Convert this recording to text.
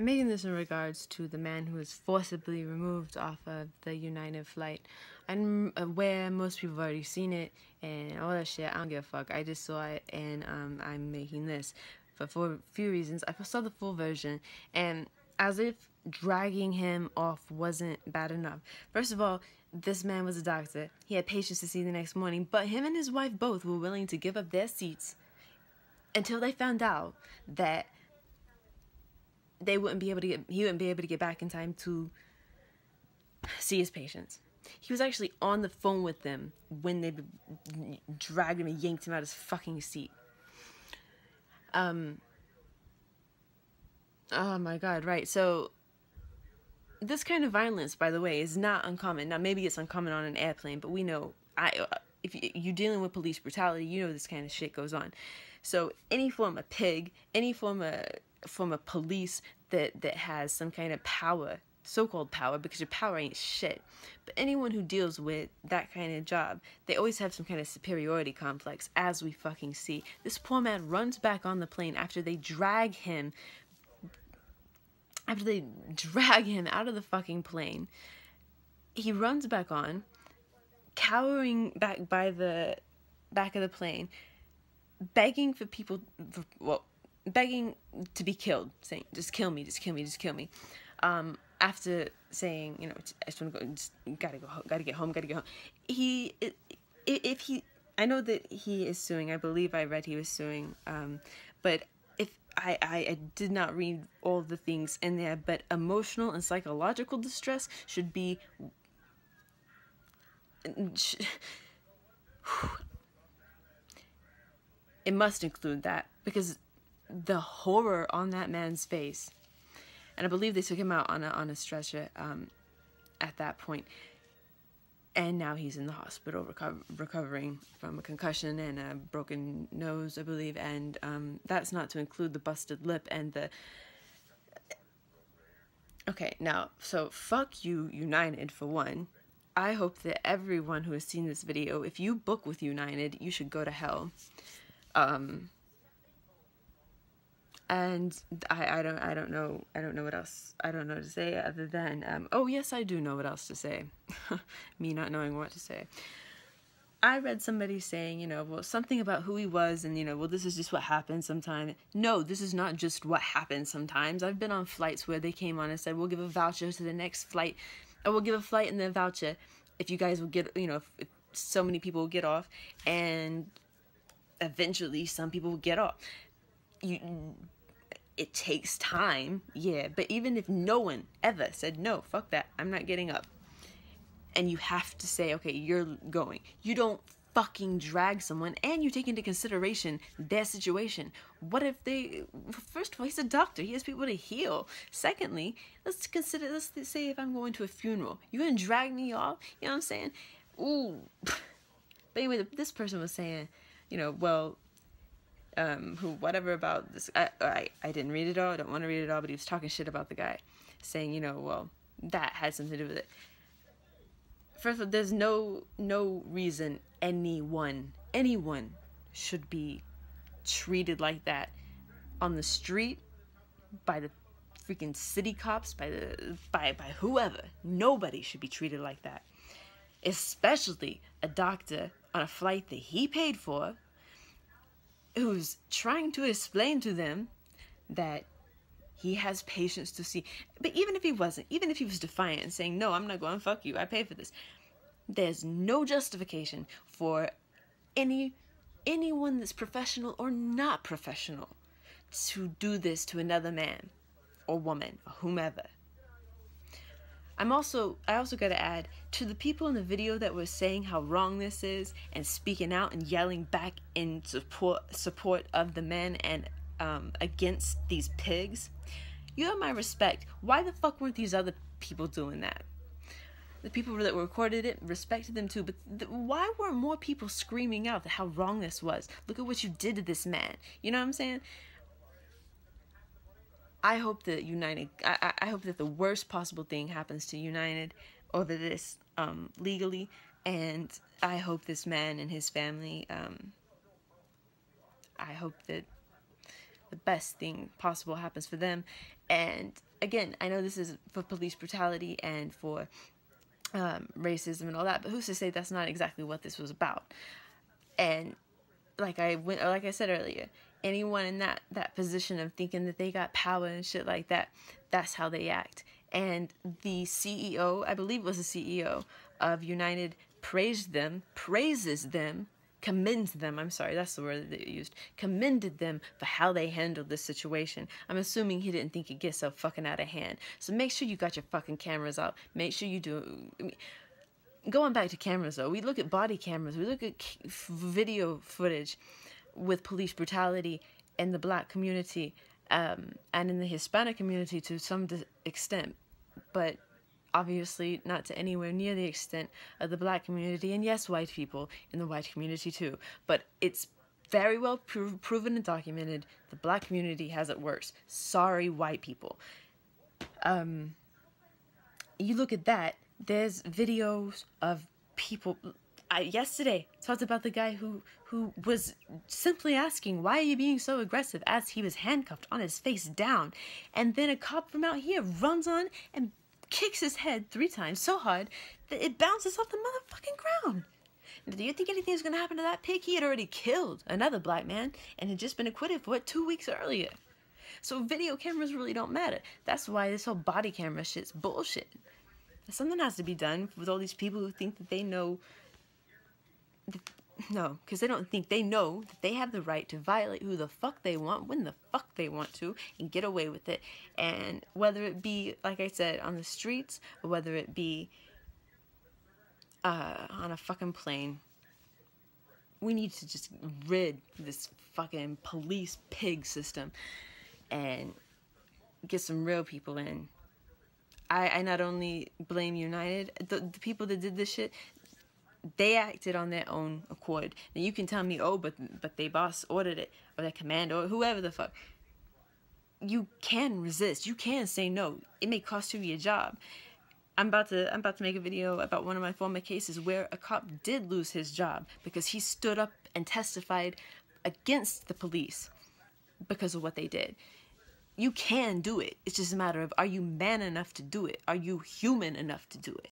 I'm making this in regards to the man who was forcibly removed off of the United flight. I'm aware most people have already seen it and all that shit. I don't give a fuck. I just saw it, and I'm making this for a few reasons. I saw the full version, and as if dragging him off wasn't bad enough. First of all, this man was a doctor. He had patients to see the next morning, but him and his wife both were willing to give up their seats until they found out that he wouldn't be able to get back in time to see his patients. He was actually on the phone with them when they dragged him and yanked him out of his fucking seat. Oh my god, right. So this kind of violence, by the way, is not uncommon. Now, maybe it's uncommon on an airplane, but we know, if you're dealing with police brutality, you know this kind of shit goes on. So any form of pig, any form of police that has some kind of power, so-called power, because your power ain't shit, but anyone who deals with that kind of job, they always have some kind of superiority complex, as we fucking see. This poor man runs back on the plane after they drag him out of the fucking plane. He runs back on, cowering back by the back of the plane, begging for people, begging to be killed, saying, just kill me, just kill me, just kill me. After saying, you know, I just want to go, just gotta go home, gotta get home. I know that he is suing. I believe I read he was suing, but if I did not read all the things in there, but emotional and psychological distress should be, it must include that, because the horror on that man's face, and I believe they took him out on a stretcher at that point, and now he's in the hospital recovering from a concussion and a broken nose, I believe, and that's not to include the busted lip and the... Okay, now, so fuck you, United, for one. I hope that everyone who has seen this video, if you book with United, you should go to hell. And I don't know what else, I don't know to say other than, oh yes, I do know what else to say. Me not knowing what to say. I read somebody saying, you know, well, something about who he was, and, you know, well, this is just what happens sometimes. No, this is not just what happens sometimes. I've been on flights where they came on and said, we'll give a voucher to the next flight, or we'll give a flight and then a voucher if you guys will get, you know, if so many people will get off, and eventually some people will get off. It takes time, yeah, but even if no one ever said, no, fuck that, I'm not getting up, and you have to say, okay, you're going, you don't fucking drag someone, and you take into consideration their situation. What if they, first of all, he's a doctor, he has people to heal. Secondly, let's say if I'm going to a funeral, you're gonna drag me off, you know what I'm saying? Ooh. But anyway, this person was saying, you know, well, whatever about this, I didn't read it all, I don't want to read it all, but he was talking shit about the guy, saying, you know, well, that had something to do with it. First of all, there's no reason anyone should be treated like that on the street, by the freaking city cops, by whoever. Nobody should be treated like that, especially a doctor on a flight that he paid for, who's trying to explain to them that he has patients to see. But even if he wasn't, even if he was defiant and saying, no, I'm not going, fuck you, I paid for this, there's no justification for anyone that's professional or not professional to do this to another man or woman or whomever. I also gotta add, to the people in the video that were saying how wrong this is and speaking out and yelling back in support of the men and against these pigs, you have my respect. Why the fuck weren't these other people doing that? The people that recorded it, respected them too, but why weren't more people screaming out how wrong this was? Look at what you did to this man. You know what I'm saying? I hope that United, I hope that the worst possible thing happens to United over this legally, and I hope this man and his family, I hope that the best thing possible happens for them. And again, I know this is for police brutality and for racism and all that, but who's to say that's not exactly what this was about? And like I said earlier, anyone in that position of thinking that they got power and shit like that, that's how they act. And the CEO, I believe it was the CEO of United, praises them, commends them, I'm sorry, that's the word that they used, commended them for how they handled this situation. I'm assuming he didn't think it gets so fucking out of hand. So make sure you got your fucking cameras out. Make sure you do. I mean, going back to cameras though, we look at body cameras, we look at video footage with police brutality in the black community and in the Hispanic community to some extent, but obviously not to anywhere near the extent of the black community, and yes, white people in the white community too. But it's very well proven and documented the black community has it worse. Sorry, white people. You look at that, there's videos of people. Yesterday talked about the guy who was simply asking, why are you being so aggressive, as he was handcuffed on his face down, and then a cop from out here runs on and kicks his head 3 times so hard that it bounces off the motherfucking ground. Do you think anything's gonna happen to that pig? He had already killed another black man and had just been acquitted for it 2 weeks earlier. So video cameras really don't matter. That's why this whole body camera shit's bullshit. Something has to be done with all these people who think that they know. No, because they don't think they know that they have the right to violate who the fuck they want, when the fuck they want to, and get away with it. And whether it be, like I said, on the streets, or whether it be on a fucking plane, we need to just rid this fucking police pig system and get some real people in. I not only blame United, the people that did this shit, they acted on their own accord. Now you can tell me, oh, but their boss ordered it, or their commander, or whoever the fuck. You can resist. You can say no. It may cost you your job. I'm about to make a video about one of my former cases where a cop did lose his job because he stood up and testified against the police because of what they did. You can do it. It's just a matter of, are you man enough to do it? Are you human enough to do it?